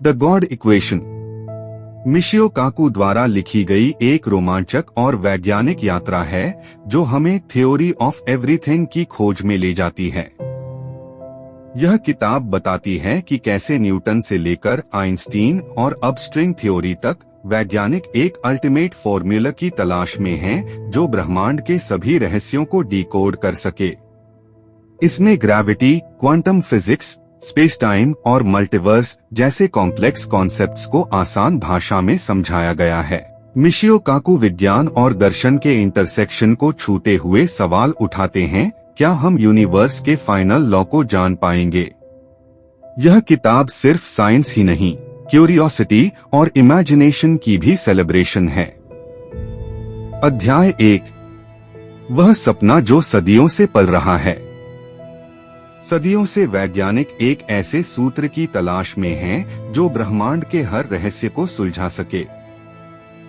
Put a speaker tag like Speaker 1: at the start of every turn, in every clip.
Speaker 1: The God equation Michio काकू द्वारा लिखी गई एक रोमांचक और वैज्ञानिक यात्रा है जो हमें थ्योरी ऑफ एवरीथिंग की खोज में ले जाती है। यह किताब बताती है कि कैसे न्यूटन से लेकर आइंस्टीन और अब स्ट्रिंग थ्योरी तक वैज्ञानिक एक अल्टीमेट फॉर्मूला की तलाश में हैं जो ब्रह्मांड के सभी रहस्यों को डिकोड कर सके। इसमें gravity, quantum physics, space time और मल्टीवर्स जैसे कॉम्प्लेक्स कॉन्सेप्ट्स को आसान भाषा में समझाया गया है। मिशियो काकू विज्ञान और दर्शन के इंटरसेक्शन को छूते हुए सवाल उठाते हैं, क्या हम यूनिवर्स के फाइनल लॉ को जान पाएंगे? यह किताब सिर्फ साइंस ही नहीं, क्यूरियोसिटी और इमेजिनेशन की भी सेलिब्रेशन है। अध्याय 1, वह सपना जो सदियों से पल रहा है। सदियों से वैज्ञानिक एक ऐसे सूत्र की तलाश में हैं जो ब्रह्मांड के हर रहस्य को सुलझा सके।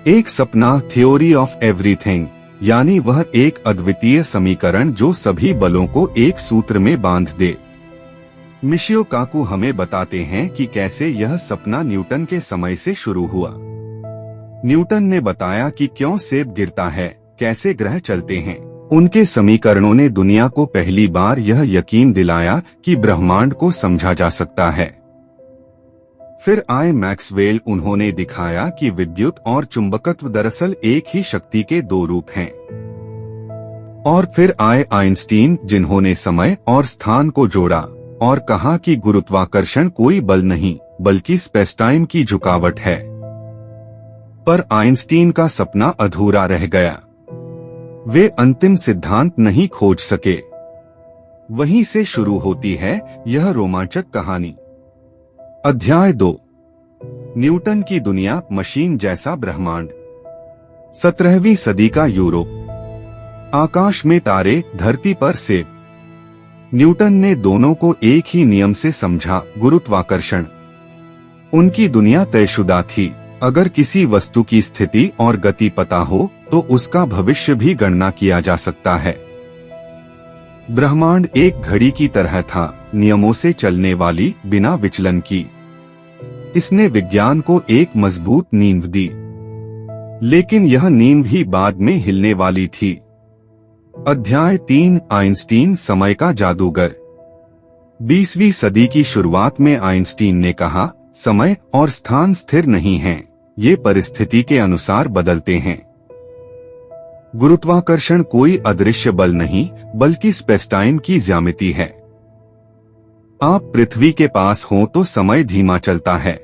Speaker 1: एक सपना, थ्योरी ऑफ एवरीथिंग, यानी वह एक अद्वितीय समीकरण जो सभी बलों को एक सूत्र में बांध दे। मिशियो काकू हमें बताते हैं कि कैसे यह सपना न्यूटन के समय से शुरू हुआ। न्यूटन ने बताया कि क्यों सेब गिरता है, कैसे ग्रह चलते हैं। उनके समीकरणों ने दुनिया को पहली बार यह यकीन दिलाया कि ब्रह्मांड को समझा जा सकता है। फिर आए मैक्सवेल, उन्होंने दिखाया कि विद्युत और चुंबकत्व दरअसल एक ही शक्ति के दो रूप हैं। और फिर आए आइंस्टीन, जिन्होंने समय और स्थान को जोड़ा और कहा कि गुरुत्वाकर्षण कोई बल नहीं बल्कि स्पेस-टाइम की झुकावट है। पर आइंस्टीन का सपना अधूरा रह गया। वे अंतिम सिद्धांत नहीं खोज सके। वहीं से शुरू होती है यह रोमांचक कहानी। अध्याय 2, न्यूटन की दुनिया, मशीन जैसा ब्रह्मांड। 17वीं सदी का यूरोप। आकाश में तारे, धरती पर सेब। न्यूटन ने दोनों को एक ही नियम से समझा, गुरुत्वाकर्षण। उनकी दुनिया तयशुदा थी। अगर किसी वस्तु की स्थिति और गति पता हो तो उसका भविष्य भी गणना किया जा सकता है। ब्रह्मांड एक घड़ी की तरह था, नियमों से चलने वाली, बिना विचलन की। इसने विज्ञान को एक मजबूत नींव दी, लेकिन यह नींव ही बाद में हिलने वाली थी। अध्याय 3, आइंस्टीन, समय का जादूगर। 20वीं सदी की शुरुआत में आइंस्टीन ने कहा, समय और स्थान स्थिर नहीं हैं, ये परिस्थिति के अनुसार बदलते हैं। गुरुत्वाकर्षण कोई अदृश्य बल नहीं बल्कि स्पेस-टाइम की ज्यामिति है। आप पृथ्वी के पास हो तो समय धीमा चलता है।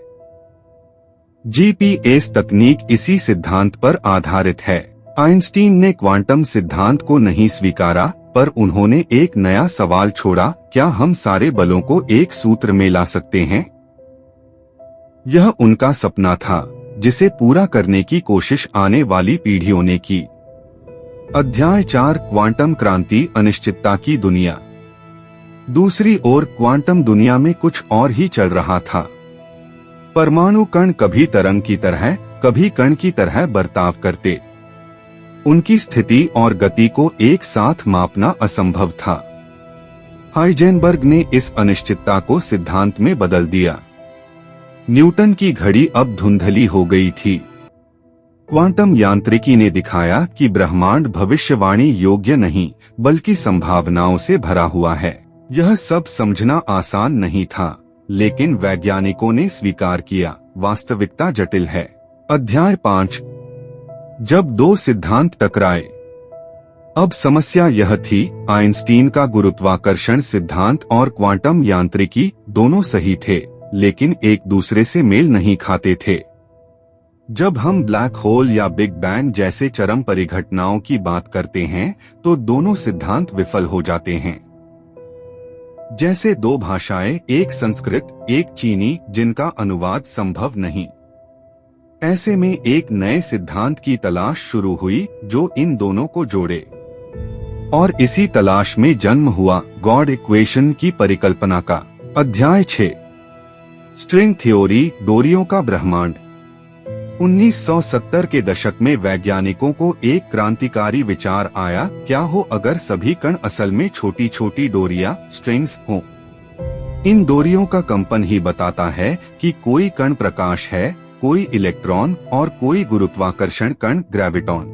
Speaker 1: जीपीएस तकनीक इसी सिद्धांत पर आधारित है। आइंस्टीन ने क्वांटम सिद्धांत को नहीं स्वीकारा, पर उन्होंने एक नया सवाल छोड़ा, क्या हम सारे बलों को एक सूत्र में ला सकते हैं? यह उनका सपना था, जिसे पूरा करने की कोशिश आने वाली पीढ़ियों ने की। अध्याय 4, क्वांटम क्रांति, अनिश्चितता की दुनिया। दूसरी ओर क्वांटम दुनिया में कुछ और ही चल रहा था। परमाणु कण कभी तरंग की तरह, कभी कण की तरह बर्ताव करते। उनकी स्थिति और गति को एक साथ मापना असंभव था। हाइजेनबर्ग ने इस अनिश्चितता को सिद्धांत में बदल दिया। न्यूटन की घड़ी अब धुंधली हो गई थी। क्वांटम यांत्रिकी ने दिखाया कि ब्रह्मांड भविष्यवाणी योग्य नहीं बल्कि संभावनाओं से भरा हुआ है। यह सब समझना आसान नहीं था, लेकिन वैज्ञानिकों ने स्वीकार किया, वास्तविकता जटिल है। अध्याय 5, जब दो सिद्धांत टकराए। अब समस्या यह थी, आइंस्टीन का गुरुत्वाकर्षण सिद्धांत और क्वांटम यांत्रिकी दोनों सही थे, लेकिन एक दूसरे से मेल नहीं खाते थे। जब हम ब्लैक होल या बिग बैंग जैसे चरम परिघटनाओं की बात करते हैं तो दोनों सिद्धांत विफल हो जाते हैं। जैसे दो भाषाएं, एक संस्कृत, एक चीनी, जिनका अनुवाद संभव नहीं। ऐसे में एक नए सिद्धांत की तलाश शुरू हुई जो इन दोनों को जोड़े, और इसी तलाश में जन्म हुआ गॉड इक्वेशन की परिकल्पना का। अध्याय 6, स्ट्रिंग थ्योरी, डोरियों का ब्रह्मांड। 1970 के दशक में वैज्ञानिकों को एक क्रांतिकारी विचार आया, क्या हो अगर सभी कण असल में छोटी छोटी डोरियां, स्ट्रिंग्स हों? इन डोरियों का कंपन ही बताता है कि कोई कण प्रकाश है, कोई इलेक्ट्रॉन और कोई गुरुत्वाकर्षण कण ग्रेविटॉन।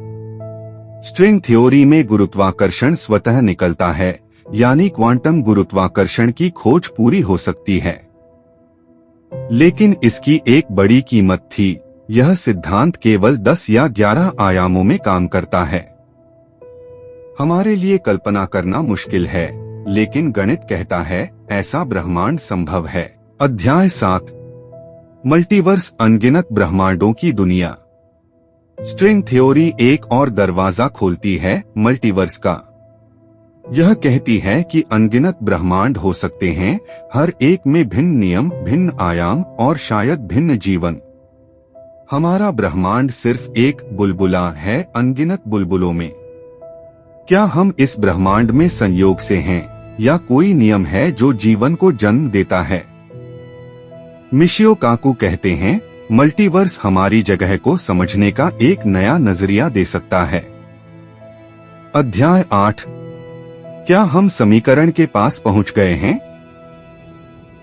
Speaker 1: स्ट्रिंग थ्योरी में गुरुत्वाकर्षण स्वतः निकलता है, यानी क्वांटम गुरुत्वाकर्षण की खोज पूरी हो सकती है। लेकिन इसकी एक बड़ी कीमत थी, यह सिद्धांत केवल 10 या 11 आयामों में काम करता है। हमारे लिए कल्पना करना मुश्किल है, लेकिन गणित कहता है ऐसा ब्रह्मांड संभव है। अध्याय 7, मल्टीवर्स, अनगिनत ब्रह्मांडों की दुनिया। स्ट्रिंग थ्योरी एक और दरवाजा खोलती है मल्टीवर्स का। यह कहती है कि अनगिनत ब्रह्मांड हो सकते हैं, हर एक में भिन्न नियम, भिन्न आयाम और शायद भिन्न जीवन। हमारा ब्रह्मांड सिर्फ एक बुलबुला है अनगिनत बुलबुलों में। क्या हम इस ब्रह्मांड में संयोग से हैं, या कोई नियम है जो जीवन को जन्म देता है? मिशियो काकू कहते हैं, मल्टीवर्स हमारी जगह को समझने का एक नया नजरिया दे सकता है। अध्याय 8, क्या हम समीकरण के पास पहुंच गए हैं?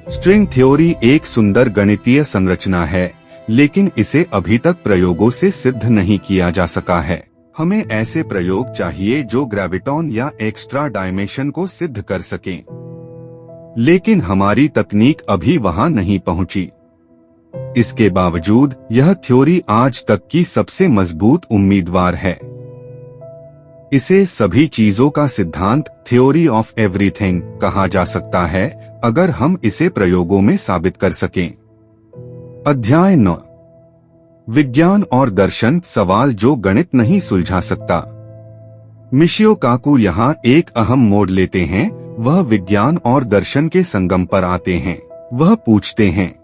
Speaker 1: स्ट्रिंग थ्योरी एक सुंदर गणितीय संरचना है, लेकिन इसे अभी तक प्रयोगों से सिद्ध नहीं किया जा सका है। हमें ऐसे प्रयोग चाहिए जो ग्रेविटॉन या एक्स्ट्रा डायमेंशन को सिद्ध कर सकें। लेकिन हमारी तकनीक अभी वहां नहीं पहुंची। इसके बावजूद यह थ्योरी आज तक की सबसे मजबूत उम्मीदवार है। इसे सभी चीजों का सिद्धांत, थ्योरी ऑफ एवरीथिंग कहा जा सकता है, अगर हम इसे प्रयोगों में साबित कर सकें। अध्याय 9, विज्ञान और दर्शन, सवाल जो गणित नहीं सुलझा सकता। मिशियो काकू यहाँ एक अहम मोड़ लेते हैं, वह विज्ञान और दर्शन के संगम पर आते हैं। वह पूछते हैं,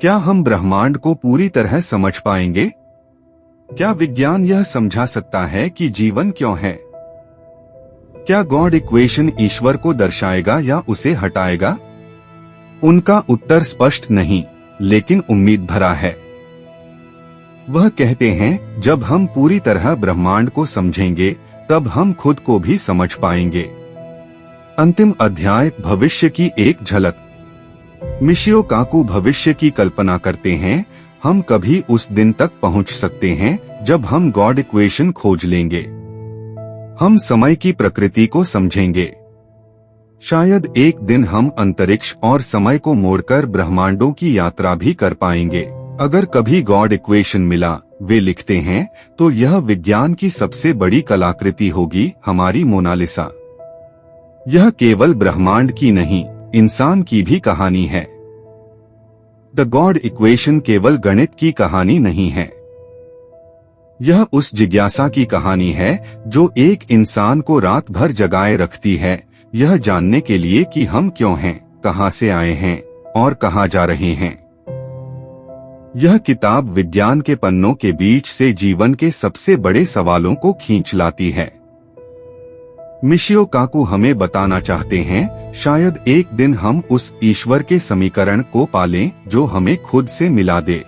Speaker 1: क्या हम ब्रह्मांड को पूरी तरह समझ पाएंगे? क्या विज्ञान यह समझा सकता है कि जीवन क्यों है? क्या गॉड इक्वेशन ईश्वर को दर्शाएगा या उसे हटाएगा? उनका उत्तर स्पष्ट नहीं, लेकिन उम्मीद भरा है। वह कहते हैं, जब हम पूरी तरह ब्रह्मांड को समझेंगे, तब हम खुद को भी समझ पाएंगे। अंतिम अध्याय, भविष्य की एक झलक। मिशियो काकू भविष्य की कल्पना करते हैं, हम कभी उस दिन तक पहुंच सकते हैं जब हम गॉड इक्वेशन खोज लेंगे। हम समय की प्रकृति को समझेंगे। शायद एक दिन हम अंतरिक्ष और समय को मोड़कर ब्रह्मांडों की यात्रा भी कर पाएंगे। अगर कभी गॉड इक्वेशन मिला, वे लिखते हैं, तो यह विज्ञान की सबसे बड़ी कलाकृति होगी, हमारी मोनालिसा। यह केवल ब्रह्मांड की नहीं, इंसान की भी कहानी है। द गॉड इक्वेशन केवल गणित की कहानी नहीं है। यह उस जिज्ञासा की कहानी है जो एक इंसान को रात भर जगाए रखती है, यह जानने के लिए कि हम क्यों हैं, कहां से आए हैं और कहां जा रहे हैं। यह किताब विज्ञान के पन्नों के बीच से जीवन के सबसे बड़े सवालों को खींच लाती है। मिशियो काकू हमें बताना चाहते हैं, शायद एक दिन हम उस ईश्वर के समीकरण को पालें जो हमें खुद से मिला दे।